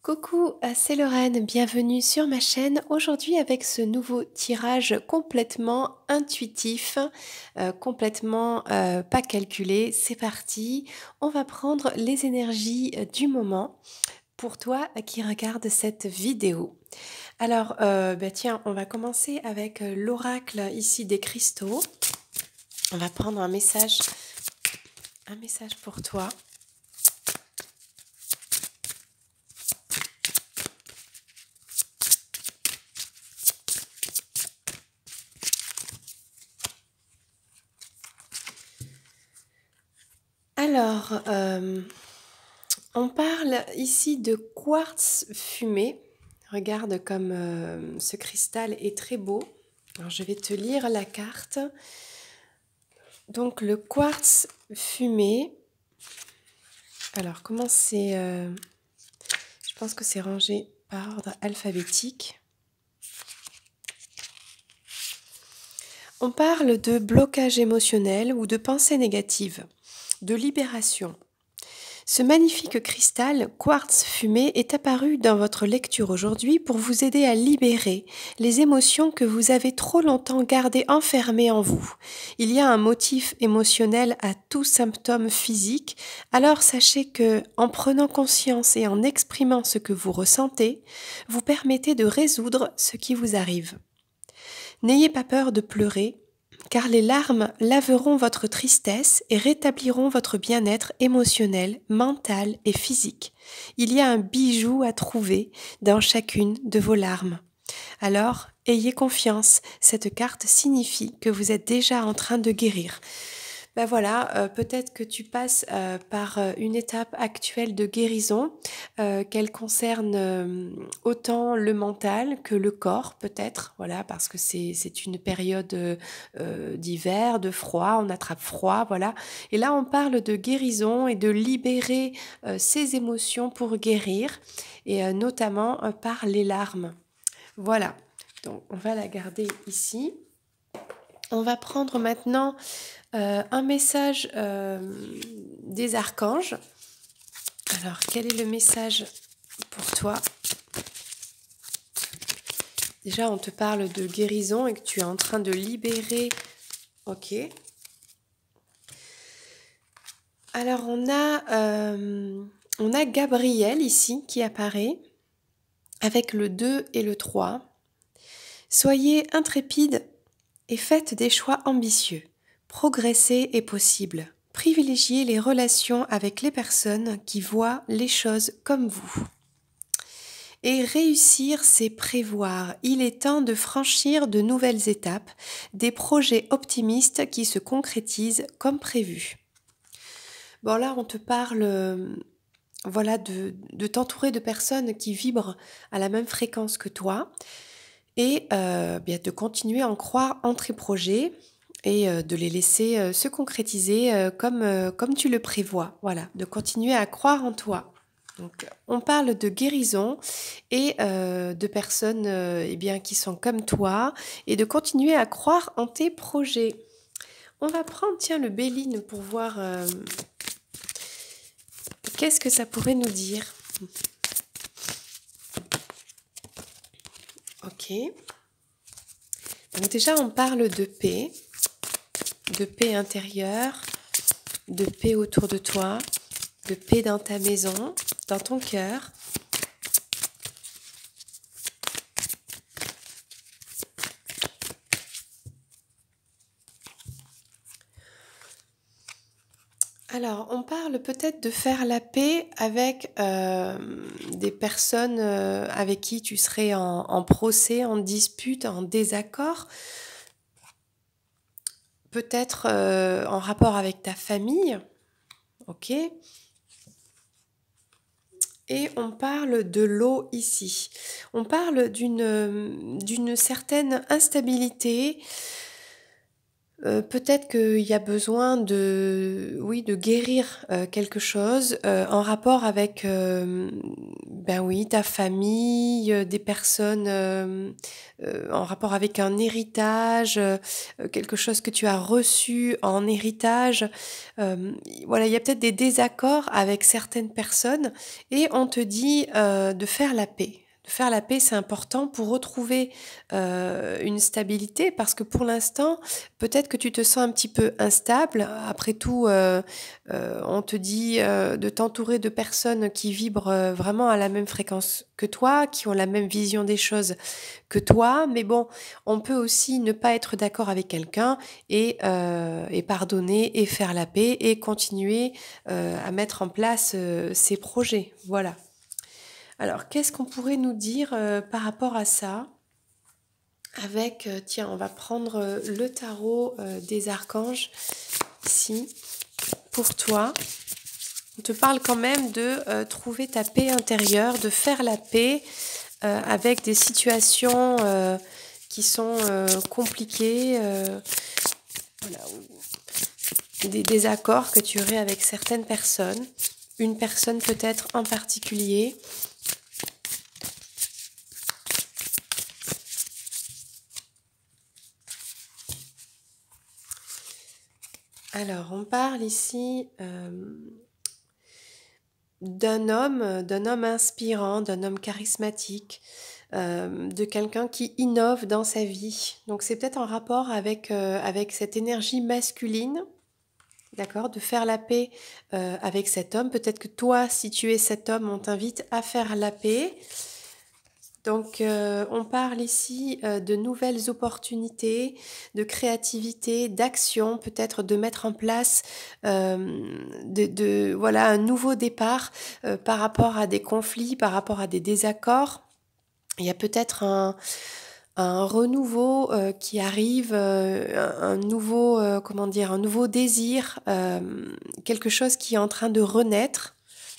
Coucou, c'est Lorraine, bienvenue sur ma chaîne. Aujourd'hui avec ce nouveau tirage complètement intuitif, complètement pas calculé. C'est parti, on va prendre les énergies du moment pour toi qui regarde cette vidéo. Alors, tiens, on va commencer avec l'oracle ici des cristaux. On va prendre un message pour toi. Alors, on parle ici de quartz fumé. Regarde comme ce cristal est très beau. Alors, je vais te lire la carte. Donc, le quartz fumé. Alors, comment c'est je pense que c'est rangé par ordre alphabétique. On parle de blocage émotionnel ou de pensée négative, de libération. Ce magnifique cristal quartz fumé est apparu dans votre lecture aujourd'hui pour vous aider à libérer les émotions que vous avez trop longtemps gardées enfermées en vous. Il y a un motif émotionnel à tout symptôme physique, alors sachez que, en prenant conscience et en exprimant ce que vous ressentez, vous permettez de résoudre ce qui vous arrive. N'ayez pas peur de pleurer, car les larmes laveront votre tristesse et rétabliront votre bien-être émotionnel, mental et physique. Il y a un bijou à trouver dans chacune de vos larmes. Alors, ayez confiance, cette carte signifie que vous êtes déjà en train de guérir. Ben voilà, peut-être que tu passes par une étape actuelle de guérison, qu'elle concerne autant le mental que le corps, peut-être, voilà, parce que c'est une période d'hiver, de froid, on attrape froid, voilà. Et là, on parle de guérison et de libérer ses émotions pour guérir, et notamment par les larmes. Voilà, donc on va la garder ici. On va prendre maintenant un message des archanges. Alors, quel est le message pour toi? Déjà, on te parle de guérison et que tu es en train de libérer. Ok. Alors, on a Gabriel ici qui apparaît avec le 2 et le 3. Soyez intrépides et faites des choix ambitieux. Progresser est possible. Privilégiez les relations avec les personnes qui voient les choses comme vous. Et réussir, c'est prévoir. Il est temps de franchir de nouvelles étapes, des projets optimistes qui se concrétisent comme prévu. Bon, là, on te parle voilà, de t'entourer de personnes qui vibrent à la même fréquence que toi et bien, de continuer à en croire en tes projets et de les laisser se concrétiser comme tu le prévois. Voilà, de continuer à croire en toi. Donc, on parle de guérison et de personnes eh bien, qui sont comme toi et de continuer à croire en tes projets. On va prendre, tiens, le Béline pour voir qu'est-ce que ça pourrait nous dire. Ok. Donc déjà, on parle de paix intérieure, de paix autour de toi, de paix dans ta maison, dans ton cœur. Alors, on parle peut-être de faire la paix avec des personnes avec qui tu serais en procès, en dispute, en désaccord. Peut-être en rapport avec ta famille. Ok. Et on parle de l'eau ici. On parle d'une certaine instabilité. Peut-être qu'il y a besoin de guérir quelque chose en rapport avec Ben oui, ta famille, des personnes en rapport avec un héritage, quelque chose que tu as reçu en héritage. Voilà, il y a peut-être des désaccords avec certaines personnes et on te dit de faire la paix. De faire la paix, c'est important pour retrouver une stabilité parce que pour l'instant, peut-être que tu te sens un petit peu instable. Après tout, on te dit de t'entourer de personnes qui vibrent vraiment à la même fréquence que toi, qui ont la même vision des choses que toi. Mais bon, on peut aussi ne pas être d'accord avec quelqu'un et pardonner et faire la paix et continuer à mettre en place ses projets. Voilà. Alors, qu'est-ce qu'on pourrait nous dire par rapport à ça avec, tiens, on va prendre le tarot des archanges ici pour toi. On te parle quand même de trouver ta paix intérieure, de faire la paix avec des situations qui sont compliquées, voilà, des désaccords que tu aurais avec certaines personnes, une personne peut-être en particulier. Alors, on parle ici d'un homme inspirant, d'un homme charismatique, de quelqu'un qui innove dans sa vie. Donc c'est peut-être en rapport avec cette énergie masculine, d'accord, de faire la paix avec cet homme. Peut-être que toi, si tu es cet homme, on t'invite à faire la paix. Donc, on parle ici de nouvelles opportunités, de créativité, d'action, peut-être de mettre en place voilà, un nouveau départ par rapport à des conflits, par rapport à des désaccords. Il y a peut-être un renouveau qui arrive, un nouveau, comment dire, un nouveau désir, quelque chose qui est en train de renaître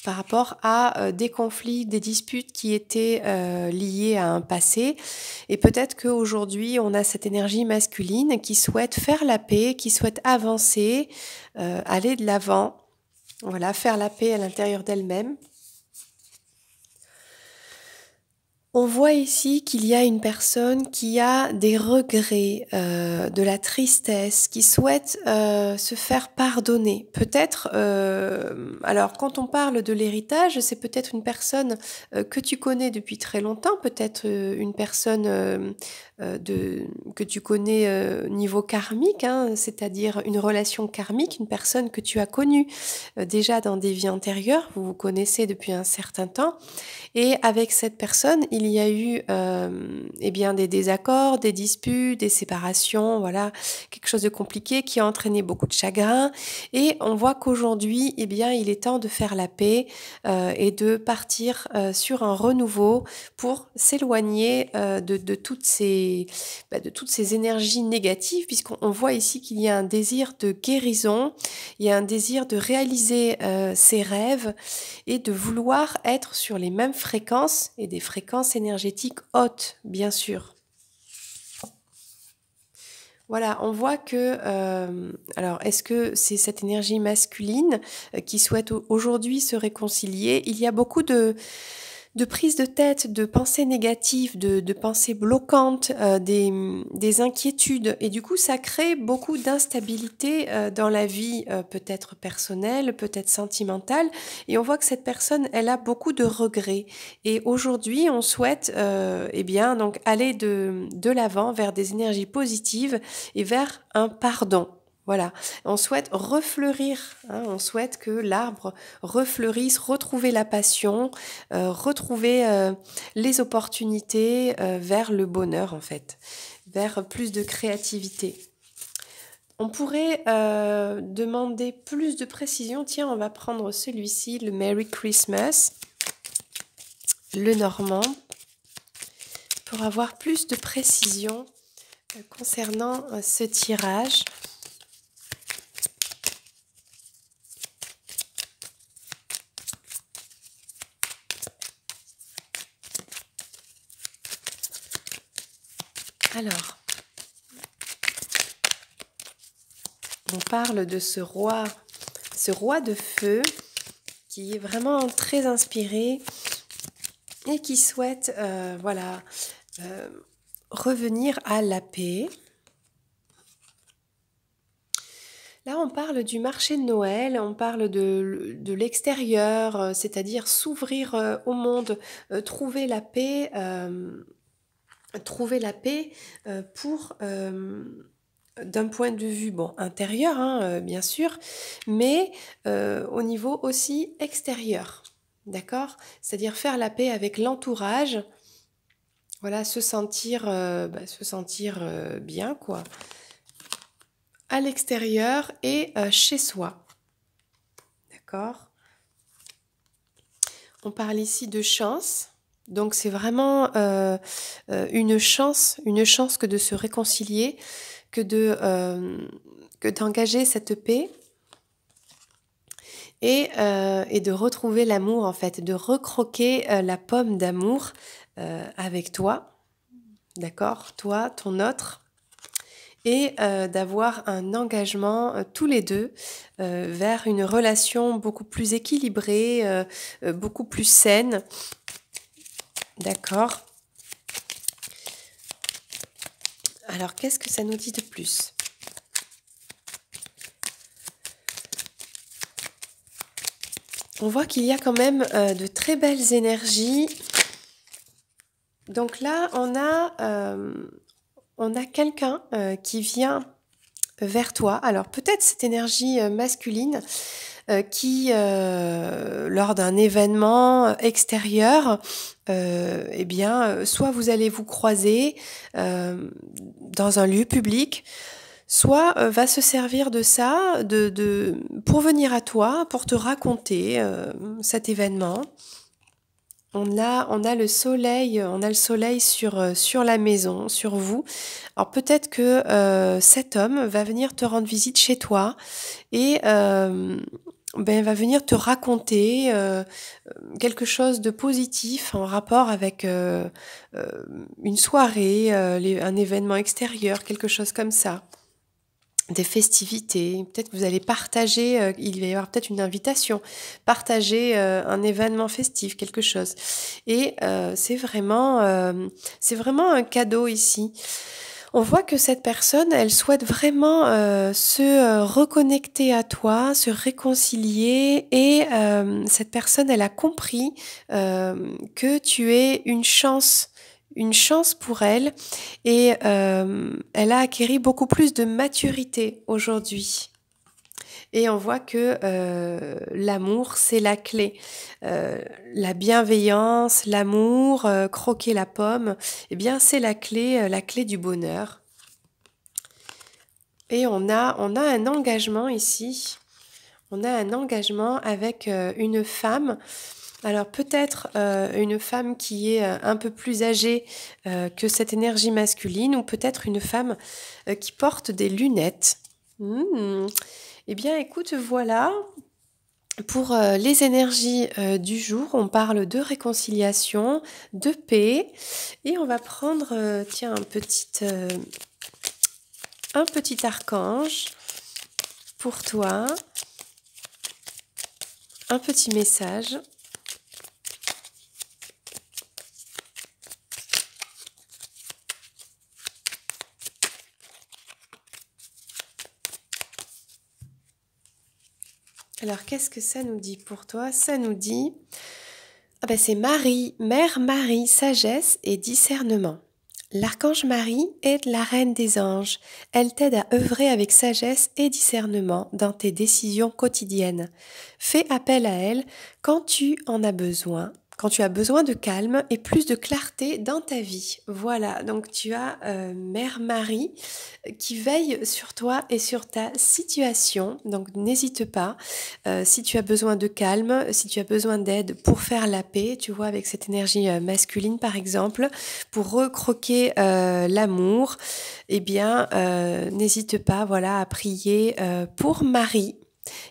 par rapport à des conflits, des disputes qui étaient liés à un passé. Et peut-être qu'aujourd'hui, on a cette énergie masculine qui souhaite faire la paix, qui souhaite avancer, aller de l'avant, voilà, faire la paix à l'intérieur d'elle-même. On voit ici qu'il y a une personne qui a des regrets, de la tristesse, qui souhaite se faire pardonner. Peut-être, alors quand on parle de l'héritage, c'est peut-être une personne que tu connais depuis très longtemps, peut-être une personne que tu connais niveau karmique, hein, c'est-à-dire une relation karmique, une personne que tu as connue déjà dans des vies antérieures, vous vous connaissez depuis un certain temps. Et avec cette personne, il y a eu eh bien des désaccords, des disputes, des séparations, voilà, quelque chose de compliqué qui a entraîné beaucoup de chagrin. Et on voit qu'aujourd'hui, eh bien, il est temps de faire la paix et de partir sur un renouveau pour s'éloigner de toutes ces énergies négatives, puisqu'on voit ici qu'il y a un désir de guérison, il y a un désir de réaliser ses rêves et de vouloir être sur les mêmes fréquences et des fréquences énergétiques hautes, bien sûr. Voilà, on voit que, alors est-ce que c'est cette énergie masculine qui souhaite aujourd'hui se réconcilier? Il y a beaucoup de prise de tête, de pensées négatives, de pensées bloquantes, des inquiétudes. Et du coup, ça crée beaucoup d'instabilité dans la vie peut-être personnelle, peut-être sentimentale. Et on voit que cette personne, elle a beaucoup de regrets. Et aujourd'hui, on souhaite eh bien, donc, aller de l'avant vers des énergies positives et vers un pardon. Voilà, on souhaite refleurir, hein, on souhaite que l'arbre refleurisse, retrouver la passion, retrouver les opportunités vers le bonheur en fait, vers plus de créativité. On pourrait demander plus de précision. Tiens, on va prendre celui-ci, le Merry Christmas, le normand, pour avoir plus de précision concernant ce tirage. Alors, on parle de ce roi de feu qui est vraiment très inspiré, et qui souhaite voilà, revenir à la paix. Là, on parle du marché de Noël, on parle de l'extérieur, c'est-à-dire s'ouvrir au monde, trouver la paix, pour, d'un point de vue bon, intérieur, hein, bien sûr, mais au niveau aussi extérieur. D'accord? C'est-à-dire faire la paix avec l'entourage, voilà, se sentir bien, quoi, à l'extérieur et chez soi. D'accord? On parle ici de chance. Donc c'est vraiment une chance que de se réconcilier, que d'engager cette paix et de retrouver l'amour en fait, de recroquer la pomme d'amour avec toi, d'accord? Toi, ton autre, et d'avoir un engagement tous les deux vers une relation beaucoup plus équilibrée, beaucoup plus saine, d'accord? Alors, qu'est-ce que ça nous dit de plus? On voit qu'il y a quand même de très belles énergies. Donc là, on a quelqu'un qui vient vers toi. Alors peut-être cette énergie masculine qui, lors d'un événement extérieur, eh bien, soit vous allez vous croiser dans un lieu public, soit va se servir de ça pour venir à toi, pour te raconter cet événement. On a le soleil sur la maison, sur vous. Alors peut-être que cet homme va venir te rendre visite chez toi et va venir te raconter quelque chose de positif en rapport avec une soirée, un événement extérieur, quelque chose comme ça. Des festivités, peut-être que vous allez partager, il va y avoir peut-être une invitation, partager un événement festif, quelque chose. Et c'est vraiment un cadeau ici. On voit que cette personne, elle souhaite vraiment se reconnecter à toi, se réconcilier et cette personne, elle a compris que tu es une chance pour elle et elle a acquéri beaucoup plus de maturité aujourd'hui. Et on voit que l'amour, c'est la clé. La bienveillance, l'amour, croquer la pomme, eh bien, c'est la clé du bonheur. Et on a un engagement ici. On a un engagement avec une femme. Alors peut-être une femme qui est un peu plus âgée que cette énergie masculine ou peut-être une femme qui porte des lunettes. Eh bien écoute, voilà, pour les énergies du jour, on parle de réconciliation, de paix et on va prendre un petit archange pour toi, un petit message. Alors, qu'est-ce que ça nous dit pour toi? Ça nous dit, c'est Marie, Mère Marie, sagesse et discernement. L'archange Marie est la reine des anges. Elle t'aide à œuvrer avec sagesse et discernement dans tes décisions quotidiennes. Fais appel à elle quand tu en as besoin. Quand tu as besoin de calme et plus de clarté dans ta vie. Voilà, donc tu as Mère Marie qui veille sur toi et sur ta situation. Donc n'hésite pas, si tu as besoin de calme, si tu as besoin d'aide pour faire la paix, tu vois, avec cette énergie masculine par exemple, pour recroquer l'amour, eh bien n'hésite pas, voilà, à prier pour Marie,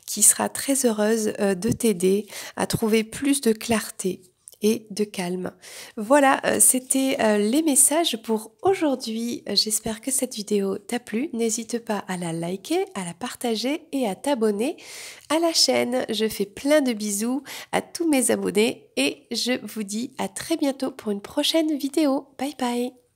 qui sera très heureuse de t'aider à trouver plus de clarté et de calme. Voilà, c'était les messages pour aujourd'hui. J'espère que cette vidéo t'a plu. N'hésite pas à la liker, à la partager et à t'abonner à la chaîne. Je fais plein de bisous à tous mes abonnés et je vous dis à très bientôt pour une prochaine vidéo. Bye bye!